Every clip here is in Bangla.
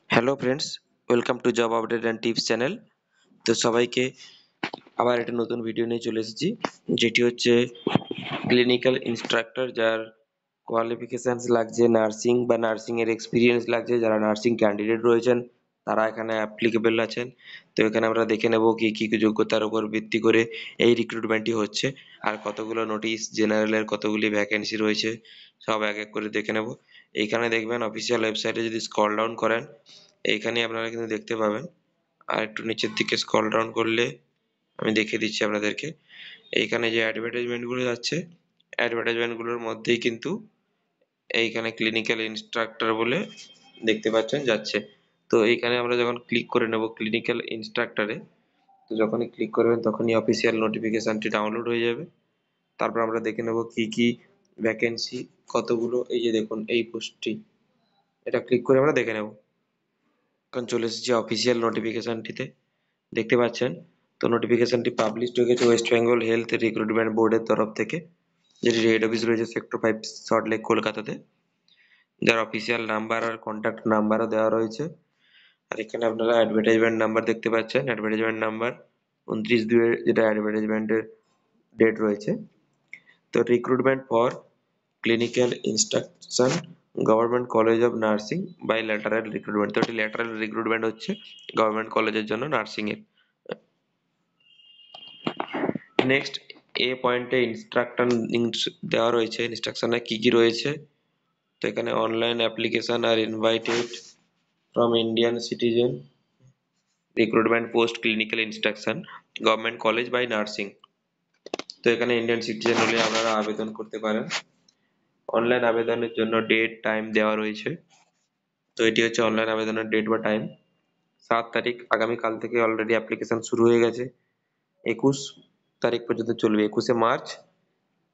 Hello friends, welcome to job update and tips channel. তো সবাইকে আবার একটা নতুন ভিডিও নিয়ে চলে এসেছি, যেটি হচ্ছে ক্লিনিক্যাল ইনস্ট্রাক্টর, যার কোয়ালিফিকেশানস লাগছে নার্সিং বা নার্সিং এর এক্সপিরিয়েন্স লাগছে, যারা নার্সিং ক্যান্ডিডেট রয়েছেন তারা এখানে অ্যাপ্লিকেবল আছেন। তো এখানে আমরা দেখে নেব কি কি যোগ্যতার উপর ভিত্তি করে এই রিক্রুটমেন্টটি হচ্ছে, আর কতগুলো নোটিশ, জেনারেলের কতগুলি ভ্যাকেন্সি রয়েছে, সব এক এক করে দেখে নেব। এইখানে দেখবেন অফিসিয়াল ওয়েবসাইটে যদি স্ক্রল ডাউন করেন, এইখানে আপনারা কিন্তু দেখতে পাবেন। আর একটু নিচের দিকে স্ক্রল ডাউন করলে আমি দেখিয়ে দিচ্ছি আপনাদেরকে। এইখানে যে অ্যাডভার্টাইজমেন্ট গুলো যাচ্ছে, অ্যাডভার্টাইজমেন্ট গুলোর মধ্যেই কিন্তু এইখানে ক্লিনিক্যাল ইনস্ট্রাক্টর বলে দেখতে পাচ্ছেন যাচ্ছে। তো এইখানে আমরা যখন ক্লিক করে নেব ক্লিনিক্যাল ইনস্ট্রাক্টরে, তো যখনই ক্লিক করবেন তখনই অফিসিয়াল নোটিফিকেশনটি ডাউনলোড হয়ে যাবে। তারপর আমরা দেখে নেব কি কি ভ্যাকেন্সি, কতগুলো। এই যে দেখুন এই পোস্টটি, এটা ক্লিক করে আমরা দেখে নেব। এখন চলে এসেছি অফিসিয়াল নোটিফিকেশনটিতে, দেখতে পাচ্ছেন। তো নোটিফিকেশনটি পাবলিশড হয়ে গেছে ওয়েস্ট বেঙ্গল হেলথ রিক্রুটমেন্ট বোর্ডের তরফ থেকে, যেটি হেড অফিস রয়েছে সেক্টর 5 সল্টলেক কলকাতাতে, যার অফিসিয়াল নাম্বার আর কন্ট্যাক্ট নাম্বারও দেওয়া রয়েছে। আর এখানে আপনারা অ্যাডভার্টাইজমেন্ট নাম্বার দেখতে পাচ্ছেন, অ্যাডভার্টাইজমেন্ট নাম্বার 29/2 যেটা অ্যাডভার্টাইজমেন্টের ডেট রয়েছে। তো recruitment for clinical instruction government college of nursing by lateral recruitment. তো এটি ল্যাটারাল রিক্রুটমেন্ট হচ্ছে গভর্নমেন্ট কলেজের জন্য নার্সিং এর। নেক্সট এ পয়েন্টে ইনস্ট্রাকশন দেওয়া রয়েছে, ইনস্ট্রাকশনে কি কি রয়েছে। তো এখানে online application are invited from Indian citizen recruitment post clinical instruction government college by nursing. তো এখানে ইন্ডিয়ান সিটিজেন হলে আপনারা আবেদন করতে পারেন। অনলাইন আবেদনের জন্য ডেট টাইম দেওয়া রয়েছে। তো এটি হচ্ছে অনলাইন আবেদনের ডেট বা টাইম। 7 তারিখ, আগামীকাল থেকে অলরেডি অ্যাপ্লিকেশন শুরু হয়ে গেছে। 21 তারিখ পর্যন্ত চলবে, 21শে মার্চ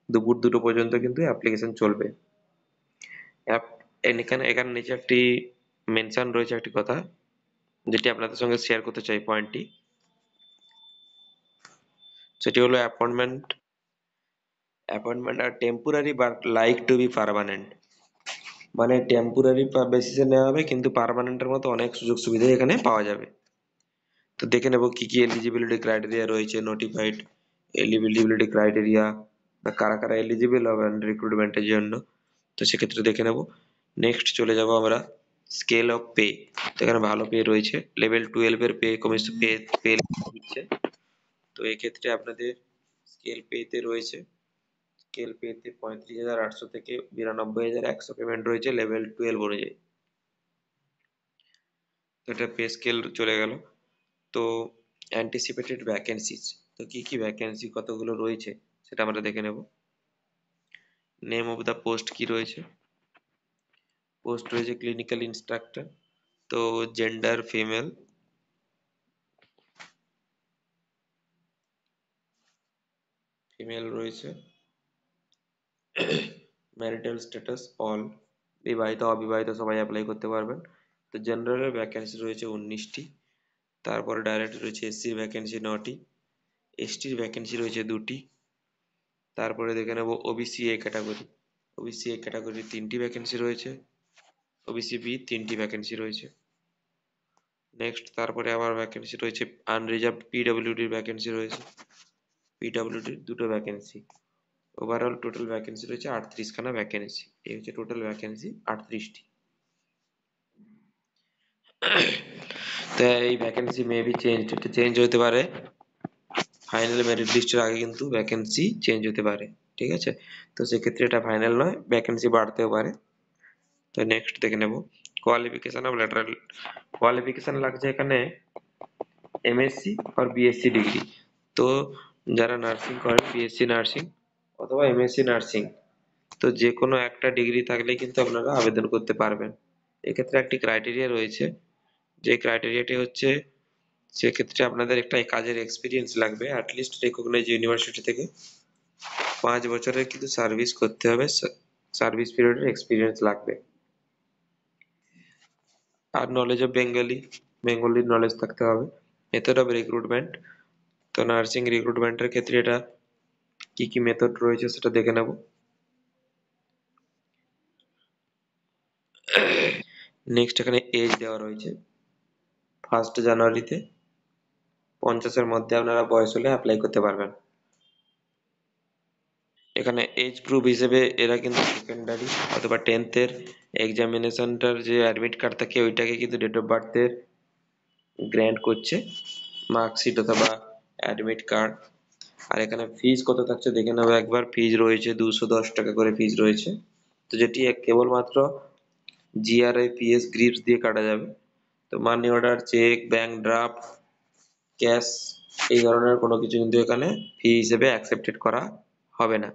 দুপুর 2টো পর্যন্ত কিন্তু অ্যাপ্লিকেশন চলবে। এখানে এখানে নিচে একটি মেনশন রয়েছে একটি কথা, যেটি আপনাদের সঙ্গে শেয়ার করতে চাই পয়েন্টটি। সেটি হলো appointment are temporary but like to be permanent. মানে টেম্পোরারি বেসিসে নেওয়া হবে, কিন্তু পার্মানেন্টের মতো অনেক সুযোগ সুবিধা এখানে পাওয়া যাবে। তো দেখে নেব কি কি এলিজিবিলিটি ক্রাইটেরিয়া রয়েছে, নোটিফাইড এলিজিবিলিটি ক্রাইটেরিয়া, বা কারা কারা এলিজিবল হবেন রিক্রুটমেন্টের জন্য। তো সেক্ষেত্রে দেখে নেব। নেক্সট চলে যাব আমরা স্কেল অফ পে। তো এখানে ভালো পে রয়েছে, লেভেল 12 এর পে কমিশন পে দিচ্ছে। তো এক্ষেত্রে আপনাদের স্কেল পেতে রয়েছে, স্কেল পেতে 35,800 থেকে 92,100 পেমেন্ট রয়েছে লেভেল 12 অনুযায়ী। তো এটা পে স্কেল চলে গেল। তো অ্যান্টিসিপেটেড ভ্যাকেন্সিজ, তো কি কি ভ্যাকেন্সি কতগুলো রয়েছে সেটা আমরা দেখে নেব। নেম অফ দ্য পোস্ট কি রয়েছে, পোস্ট রয়েছে ক্লিনিক্যাল ইনস্ট্রাক্টর। তো জেন্ডার ফিমেল, ফিমেল রয়েছে। ম্যারিটাল স্ট্যাটাস অল, বিবাহিত অবিবাহিত সবাই অ্যাপ্লাই করতে পারবেন। তো জেনারেলের ভ্যাকেন্সি রয়েছে 19টি। তারপরে ডাইরেক্ট রয়েছে এসসির ভ্যাকেন্সি 9টি, এসটির ভ্যাকেন্সি রয়েছে 2টি। তারপরে দেখে নেব OBC A category, OBC A category 3টি ভ্যাকেন্সি রয়েছে, ওবিসি বি 3টি ভ্যাকেন্সি রয়েছে। নেক্সট তারপরে আবার ভ্যাকেন্সি রয়েছে আনরিজার্ভড পিডব্লিউডির ভ্যাকেন্সি রয়েছে, পিডব্লিউডির 2টো ভ্যাকেন্সি। ওভারঅল টোটাল ভ্যাকেন্সি রয়েছে 38খানা ভ্যাকেন্সি। এই হচ্ছে টোটাল ভ্যাকেন্সি 38টি। তো এই ভ্যাকেন্সি মে বি চেঞ্জ, এটা চেঞ্জ হতে পারে, ফাইনাল মেরিট লিস্টের আগে কিন্তু ভ্যাকেন্সি চেঞ্জ হতে পারে, ঠিক আছে। তো সেক্ষেত্রে এটা ফাইনাল নয়, ভ্যাকেন্সি বাড়তেও পারে। তো নেক্সট দেখে নেব কোয়ালিফিকেশন অফ ল্যাটারাল। কোয়ালিফিকেশন লাগছে এখানে এমএসসি আর বিএসসি ডিগ্রি। তো যারা নার্সিং করেন বিএসসি নার্সিং অথবা এমএসসি নার্সিং, তো যে কোনো একটা ডিগ্রি থাকলে কিন্তু আপনারা আবেদন করতে পারবেন। এক্ষেত্রে একটি ক্রাইটেরিয়া রয়েছে, যে ক্রাইটেরিয়াটি হচ্ছে সেক্ষেত্রে আপনাদের একটা কাজের এক্সপিরিয়েন্স লাগবে, অ্যাটলিস্ট রেকগনাইজ ইউনিভার্সিটি থেকে 5 বছরের কিন্তু সার্ভিস করতে হবে, সার্ভিস পিরিয়ডের এক্সপিরিয়েন্স লাগবে। আর নলেজ অফ বেঙ্গলির নলেজ থাকতে হবে। মেথড অফ রিক্রুটমেন্ট, তো নার্সিং রিক্রুটমেন্টের ক্ষেত্রে এটা কি কি মেথড রয়েছে সেটা দেখে নেব। নেক্সট এখানে এজ দেওয়া রয়েছে 1 জানুয়ারিতে 50-এর মধ্যে আপনারা বয়স হলে অ্যাপ্লাই করতে পারবেন। এখানে এজ প্রুফ হিসেবে এরা কিন্তু সেকেন্ডারি অথবা 10th-এর এক্সামিনেশনটার যে অ্যাডমিট কার্ড থাকে ওইটাকে কিন্তু ডেট অফ বার্থের গ্র্যান্ট করছে, মার্কশিট অথবা অ্যাডমিট কার্ড। আর এখানে ফিজ কত থাকছে দেখে নেবো একবার। ফিজ রয়েছে 210 টাকা করে ফিজ রয়েছে, তো যেটি কেবলমাত্র জিআরআই পিএস গ্রিপস দিয়ে কাটা যাবে। তো money order, cheque, bank draft, cash এই ধরনের কোনো কিছু কিন্তু এখানে ফি হিসেবে অ্যাকসেপ্টেড করা হবে না।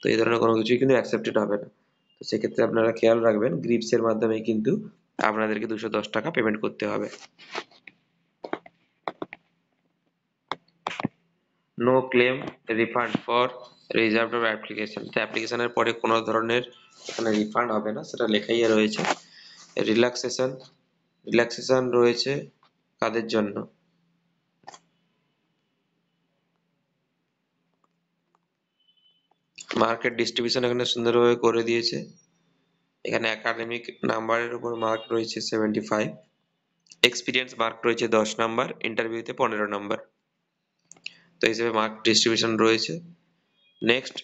তো এই ধরনের কোনো কিছুই কিন্তু অ্যাকসেপ্টেড হবে না। তো সেক্ষেত্রে আপনারা খেয়াল রাখবেন গ্রিপসের মাধ্যমে কিন্তু আপনাদেরকে 210 টাকা পেমেন্ট করতে হবে। No claim refund for reserved of application. তো অ্যাপ্লিকেশনের পরে কোনো ধরনের এখানে রিফান্ড হবে না, সেটা লেখাই রয়েছে। রিল্যাক্সেশন রয়েছে কাদের জন্য? মার্কেট ডিস্ট্রিবিউশন এখানে সুন্দরভাবে করে দিয়েছে। এখানে একাডেমিক নাম্বারের উপর মার্ক রয়েছে 75, এক্সপিরিয়েন্স মার্ক রয়েছে 10 নাম্বার, ইন্টারভিউতে 15 নাম্বার। তো এই হিসেবে মার্ক ডিস্ট্রিবিউশন রয়েছে। নেক্সট,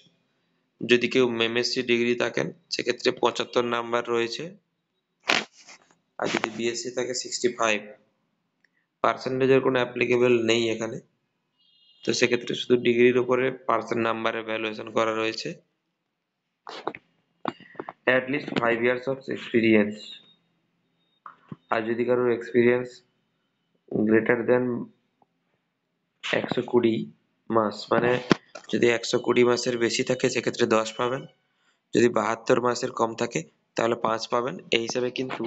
যদি কেউ এমএসসি ডিগ্রি থাকেন সেক্ষেত্রে 75 নাম্বার রয়েছে, আর যদি বিএসসি থাকে 65। পার্সেন্টেজের কোনো অ্যাপ্লিকেবল নেই এখানে, তো সেক্ষেত্রে শুধু ডিগ্রির উপরে পার্সেন্ট নাম্বারে ভ্যালুয়েশন করা রয়েছে। At least 5 years of experience, আর যদি কারোর এক্সপিরিয়েন্স গ্রেটার দেন 120 মাস, মানে যদি 120 মাসের বেশি থাকে সেক্ষেত্রে 10 পাবেন, যদি 72 মাসের কম থাকে তাহলে 5 পাবেন। এই হিসাবে কিন্তু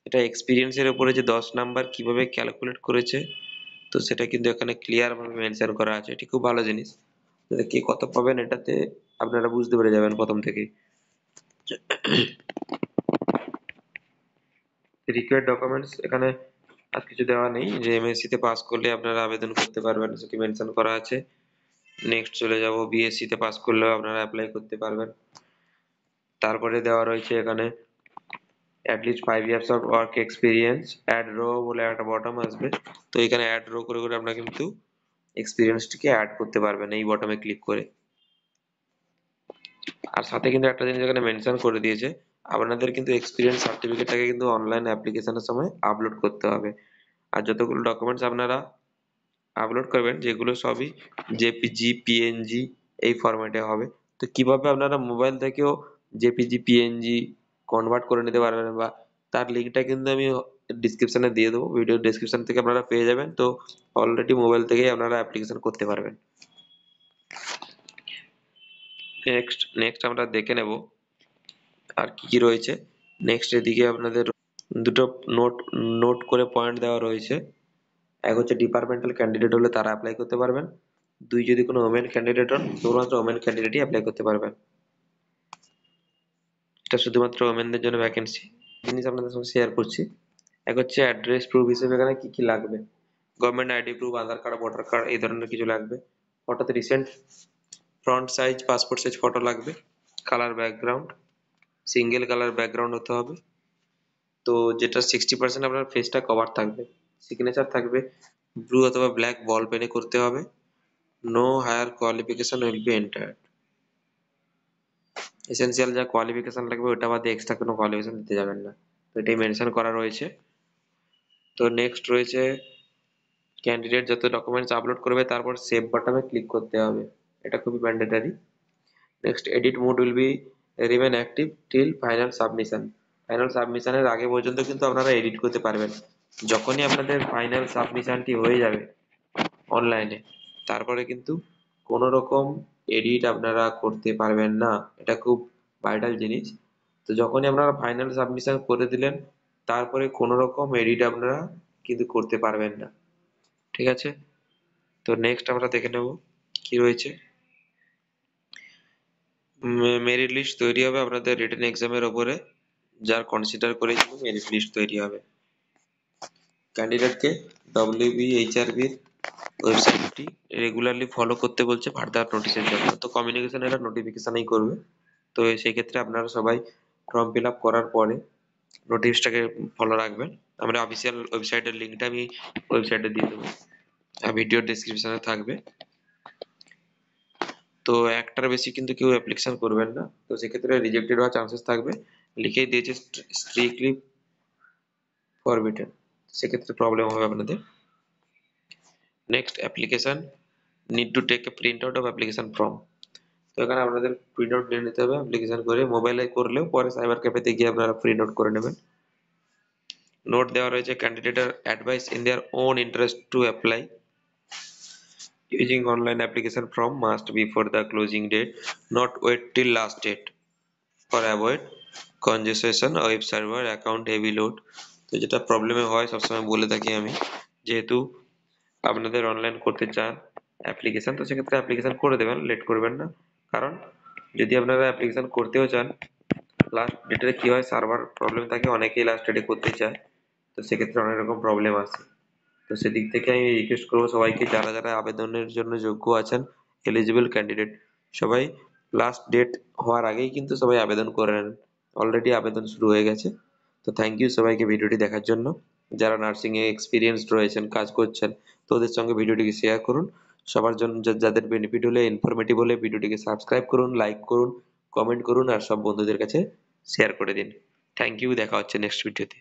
এটা এক্সপিরিয়েন্সের উপরে যে 10 নাম্বার কিভাবে ক্যালকুলেট করেছে, তো সেটা কিন্তু এখানে ক্লিয়ার ভাবে মেনশন করা আছে। এটি খুব ভালো জিনিস, যাতে কে কত পাবেন এটাতে আপনারা বুঝতে পেরে যাবেন প্রথম থেকেই। রিকোয়ার্ড ডকুমেন্টস এখানে আর কিছু দেওয়া নেই, যে এমএসসি তে পাস করলে আপনারা আবেদন করতে পারবেন সেটি মেনশন করা আছে। নেক্সট চলে যাব, বিএসসি তে পাস করলেও আপনারা অ্যাপ্লাই করতে পারবেন। তারপরে দেওয়া রয়েছে এখানে at least 5 years of work experience, add row বলে একটা বটম আসবে। তো এখানে অ্যাড রো করে করে আপনারা কিন্তু এক্সপিরিয়েন্সটিকে অ্যাড করতে পারবেন এই বটমে ক্লিক করে। আর সাথে কিন্তু একটা জিনিস এখানে মেনশন করে দিয়েছে, আপনাদের কিন্তু এক্সপিরিয়েন্স সার্টিফিকেটটাকে কিন্তু অনলাইন অ্যাপ্লিকেশনের সময় আপলোড করতে হবে। আর যতগুলো ডকুমেন্টস আপনারা আপলোড করবেন যেগুলো সবই জেপিজি পিএনজি এই ফরম্যাটে হবে। তো কিভাবে আপনারা মোবাইল থেকেও জেপিজি পিএনজি কনভার্ট করে নিতে পারবেন, বা তার লিঙ্কটা কিন্তু আমি ডিসক্রিপশনে দিয়ে দেবো, ভিডিও ডিসক্রিপশন থেকে আপনারা পেয়ে যাবেন। তো অলরেডি মোবাইল থেকেই আপনারা অ্যাপ্লিকেশন করতে পারবেন। নেক্সট আমরা দেখে নেব আর কি কি রয়েছে। নেক্সট এদিকে আপনাদের দুটো নোট নোট করে পয়েন্ট দেওয়া রয়েছে। এক হচ্ছে ডিপার্টমেন্টাল ক্যান্ডিডেট হলে তারা অ্যাপ্লাই করতে পারবেন। দুই, যদি কোনো ওমেন ক্যান্ডিডেট হন শুধুমাত্র ওমেন ক্যান্ডিডেটই অ্যাপ্লাই করতে পারবেন। এটা শুধুমাত্র ওমেনদের জন্য ভ্যাকেন্সি। জিনিস আপনাদের সঙ্গে শেয়ার করছি। এক হচ্ছে অ্যাড্রেস প্রুফ হিসেবে এখানে কি কি লাগবে, government ID proof, Aadhaar card, voter card এই ধরনের কিছু লাগবে। ফটোতে recent front size passport size photo লাগবে। Colour background single colour background হতে হবে, তো যেটা 60% আপনার ফেসটা কভার থাকবে। সিগনেচার থাকবে ব্লু অথবা ব্ল্যাক বল পেনে করতে হবে। No higher qualification will be entered. Essential যা কোয়ালিফিকেশন লাগবে ওটা বাদে এক্সট্রা কোনো কোয়ালিফিকেশন দিতে যাবেন না, তো এটাই মেনশন করা রয়েছে। তো নেক্সট রয়েছে ক্যান্ডিডেট যত ডকুমেন্টস আপলোড করবে তারপর সেভ বাটনে ক্লিক করতে হবে, এটা খুবই mandatory. Next, edit mode will be remain active till final submission. Final সাবমিশনের আগে পর্যন্ত কিন্তু আপনারা এডিট করতে পারবেন। যখনই আপনাদের ফাইনাল সাবমিশনটি হয়ে যাবে অনলাইনে, তারপরে কিন্তু কোনো রকম এডিট আপনারা করতে পারবেন না, এটা খুব ভাইটাল জিনিস। তো যখনই আপনারা ফাইনাল সাবমিশন করে দিলেন তারপরে কোনো রকম এডিট আপনারা কিন্তু করতে পারবেন না, ঠিক আছে? তো নেক্সট আমরা দেখে নেব কি রয়েছে। মেরিট লিস্ট তৈরি হবে আপনাদের রিটেন এক্সামের ওপরে, যার কনসিডার করে মেরিট লিস্ট তৈরি হবে। ক্যান্ডিডেটকে WBHRB ওয়েবসাইটটি রেগুলারলি ফলো করতে বলছে ফার্দার নোটিশের জন্য। তো কমিউনিকেশন এটা নোটিফিকেশনই করবে। তো সেই ক্ষেত্রে আপনারা সবাই ফর্ম ফিল আপ করার পরে নোটিশটাকে ফলো রাখবেন। আমরা অফিসিয়াল ওয়েবসাইটের লিঙ্কটা আমি ওয়েবসাইটে দিয়ে দেবো, আর ভিডিও ডেসক্রিপশনে থাকবে। তো একটার বেশি কিন্তু কেউ অ্যাপ্লিকেশন করবেন না, তো সেক্ষেত্রে রিজেক্টেড হওয়ার চান্সেস থাকবে। লিখেই দিয়েছে স্ট্রিক্টলি ফরবিডেন, সেক্ষেত্রে প্রবলেম হবে আপনাদের। Next, application need to take a print out of application form. তো এখানে আপনাদের প্রিন্ট আউট নিয়ে নিতে হবে অ্যাপ্লিকেশন করে, মোবাইলে করলেও পরে সাইবার ক্যাফেতে গিয়ে আপনারা প্রিন্ট আউট করে নেবেন। নোট দেওয়া রয়েছে, ক্যান্ডিডেটের advice in their own interest to apply using online application form must be for the closing date, not wait till last date for avoid congestion web server account heavy load। তো যেটা প্রবলেমে হয় সবসময় বলে থাকি আমি, যেহেতু আপনাদের অনলাইন করতে চান অ্যাপ্লিকেশন, তো সেক্ষেত্রে অ্যাপ্লিকেশন করে দেবেন, লেট করবেন না। কারণ যদি আপনারা অ্যাপ্লিকেশন করতেও চান, লাস্ট ডেটে কি হয়, সার্ভার প্রবলেম থাকে, অনেকেই লাস্ট ডেটে করতে চায়, তো সেক্ষেত্রে অনেক রকম প্রবলেম আসে। তো সেদিক থেকে আমি রিকোয়েস্ট করবো সবাইকে, যারা যারা আবেদনের জন্য যোগ্য আছেন, এলিজিবল ক্যান্ডিডেট, সবাই লাস্ট ডেট হওয়ার আগেই কিন্তু সবাই আবেদন করে নেন। অলরেডি আবেদন শুরু হয়ে গেছে। তো থ্যাংক ইউ সবাইকে ভিডিওটি দেখার জন্য। যারা নার্সিং এ এক্সপিরিয়েন্সড রয়েছেন, কাজ করছেন, তো ওদের সঙ্গে ভিডিওটিকে শেয়ার করুন। সবার জন্য যাদের বেনিফিট হলে, ইনফরমেটিভ হলে ভিডিওটিকে সাবস্ক্রাইব করুন, লাইক করুন, কমেন্ট করুন আর সব বন্ধুদের কাছে শেয়ার করে দিন। থ্যাংক ইউ, দেখা হচ্ছে নেক্সট ভিডিওতে।